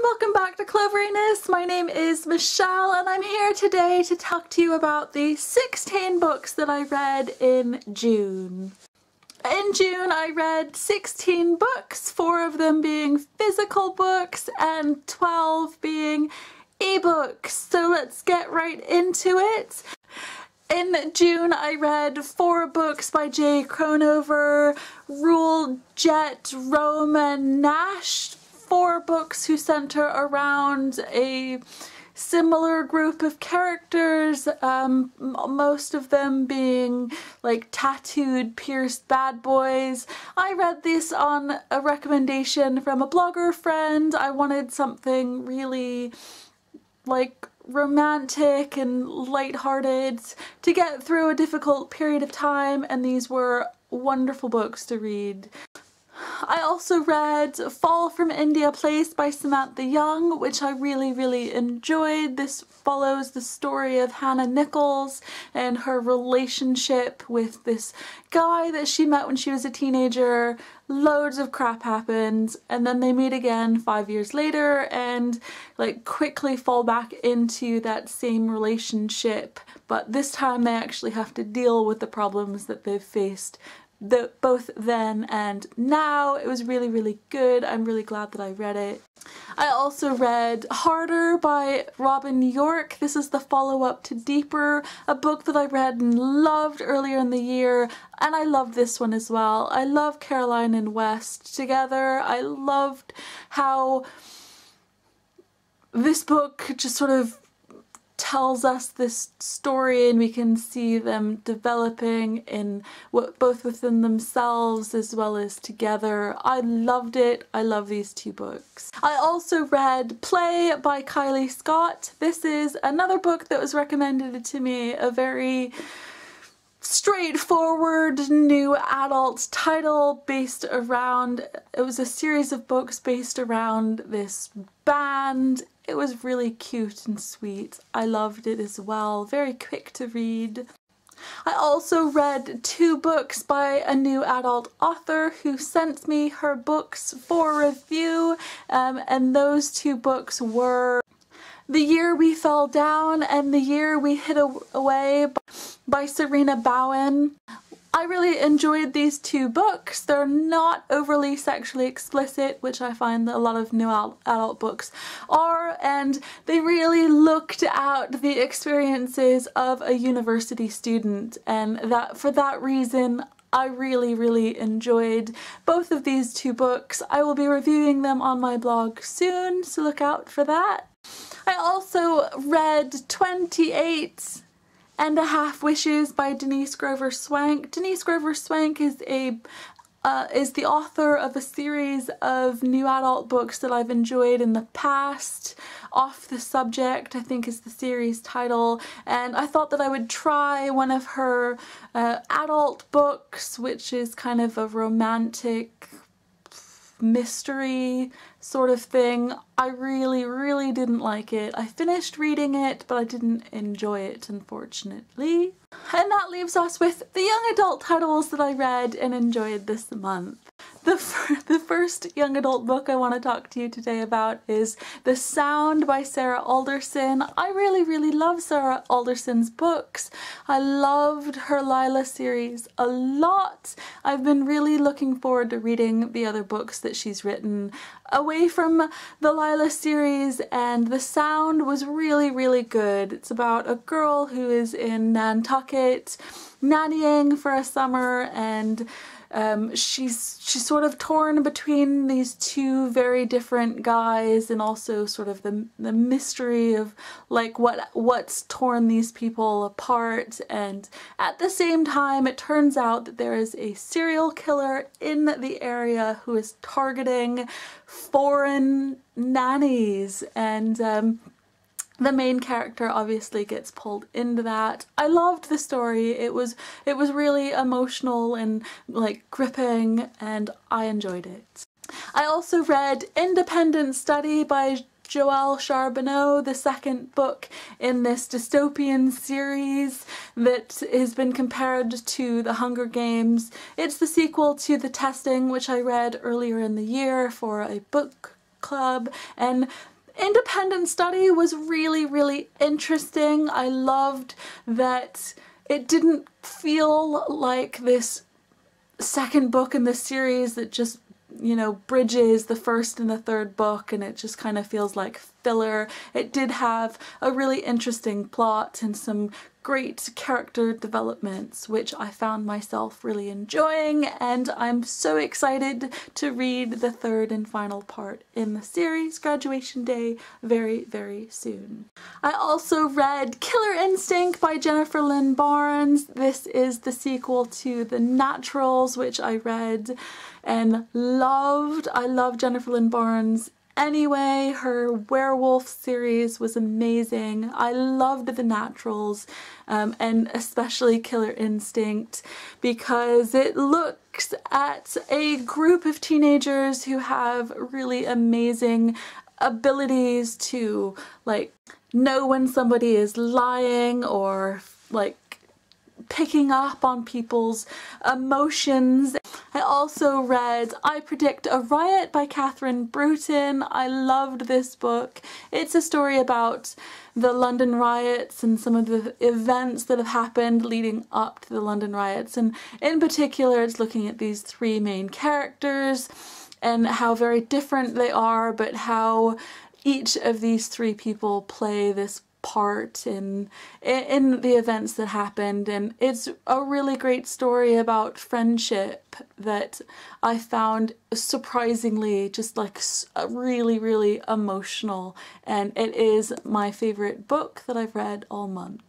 and welcome back to Cloveriness. My name is Michelle and I'm here today to talk to you about the 16 books that I read in June. In June I read 16 books, 4 of them being physical books and 12 being ebooks. So let's get right into it. In June I read 4 books by Jay Kronover, Rule, Jet, Rome and Nash. 4 books who center around a similar group of characters, most of them being like tattooed, pierced bad boys. I read this on a recommendation from a blogger friend. I wanted something really like romantic and lighthearted to get through a difficult period of time, and these were wonderful books to read. I also read Fall from India Place by Samantha Young, which I really enjoyed. This follows the story of Hannah Nichols and her relationship with this guy that she met when she was a teenager. Loads of crap happens and then they meet again 5 years later and like quickly fall back into that same relationship, but this time they actually have to deal with the problems that they've faced both then and now. It was really good. I'm really glad that I read it. I also read Harder by Robin York. This is the follow-up to Deeper, a book that I read and loved earlier in the year, and I love this one as well. I love Caroline and West together. I loved how this book just sort of tells us this story and we can see them developing in both within themselves as well as together. I loved it. I love these 2 books. I also read Play by Kylie Scott. This is another book that was recommended to me, a very straightforward new adult title based around, it was a series of books based around this band. It was really cute and sweet. I loved it as well. Very quick to read. I also read 2 books by a new adult author who sent me her books for review, and those 2 books were The Year We Fell Down and The Year We Hid Away by Serena Bowen. I really enjoyed these 2 books. They're not overly sexually explicit, which I find that a lot of new adult books are, and they really looked at the experiences of a university student, and that for that reason I really enjoyed both of these 2 books. I will be reviewing them on my blog soon, so look out for that. I also read 28 and a Half Wishes by Denise Grover Swank. Denise Grover Swank is the author of a series of new adult books that I've enjoyed in the past. Off the Subject, I think, is the series title, and I thought that I would try one of her adult books, which is kind of a romantic mystery sort of thing. I really didn't like it. I finished reading it, but I didn't enjoy it, unfortunately. And that leaves us with the young adult titles that I read and enjoyed this month. The first young adult book I want to talk to you today about is The Sound by Sarah Alderson. I really love Sarah Alderson's books. I loved her Lila series a lot. I've been really looking forward to reading the other books that she's written away from the Lila series, and The Sound was really good. It's about a girl who is in Nantucket nannying for a summer, and she's sort of torn between these 2 very different guys, and also sort of the mystery of like what's torn these people apart. And at the same time it turns out that there is a serial killer in the area who is targeting foreign nannies, and the main character obviously gets pulled into that. I loved the story. It was really emotional and like gripping, and I enjoyed it. I also read Independent Study by Joelle Charbonneau, the 2nd book in this dystopian series that has been compared to The Hunger Games. It's the sequel to The Testing, which I read earlier in the year for a book club, and independent study was really, really interesting. I loved that it didn't feel like this second book in the series that just, you know, bridges the first and the third book, and it just kind of feels like filler. It did have a really interesting plot and some great character developments, which I found myself really enjoying, and I'm so excited to read the third and final part in the series, Graduation Day, very, very soon. I also read Killer Instinct by Jennifer Lynn Barnes. This is the sequel to The Naturals, which I read and loved. I love Jennifer Lynn Barnes anyway. Her werewolf series was amazing. I loved The Naturals, and especially Killer Instinct, because it looks at a group of teenagers who have really amazing abilities to, like, know when somebody is lying, or like picking up on people's emotions. I also read I Predict a Riot by Catherine Bruton. I loved this book. It's a story about the London riots and some of the events that have happened leading up to the London riots, and in particular it's looking at these three main characters and how very different they are, but how each of these three people play this part in the events that happened. And it's a really great story about friendship that I found surprisingly just like really, really emotional, and it is my favorite book that I've read all month.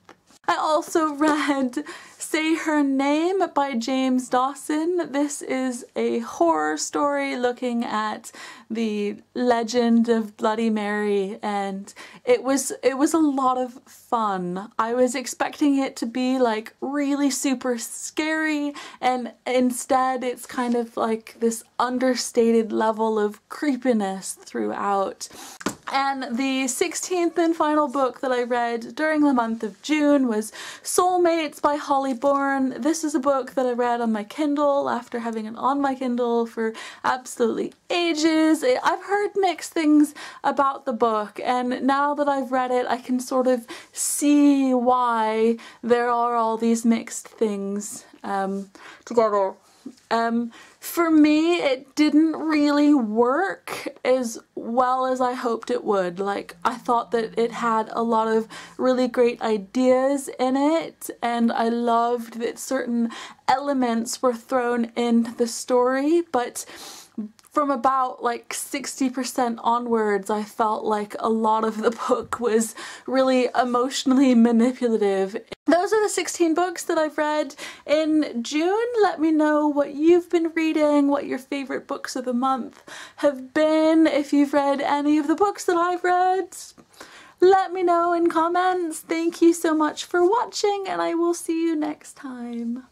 I also read Say Her Name by James Dawson. This is a horror story looking at the legend of Bloody Mary, and it was a lot of fun. I was expecting it to be like really super scary, and instead it's kind of like this understated level of creepiness throughout. And the 16th and final book that I read during the month of June was Soulmates by Holly Bourne. This is a book that I read on my Kindle after having it on my Kindle for absolutely ages. I've heard mixed things about the book, and now that I've read it I can sort of see why there are all these mixed things together. For me, it didn't really work as well as I hoped it would. Like, I thought that it had a lot of really great ideas in it, and I loved that certain elements were thrown into the story, but from about like 60% onwards, I felt like a lot of the book was really emotionally manipulative. Those are the 16 books that I've read in June. Let me know what you've been reading, what your favorite books of the month have been. If you've read any of the books that I've read, let me know in comments. Thank you so much for watching, and I will see you next time.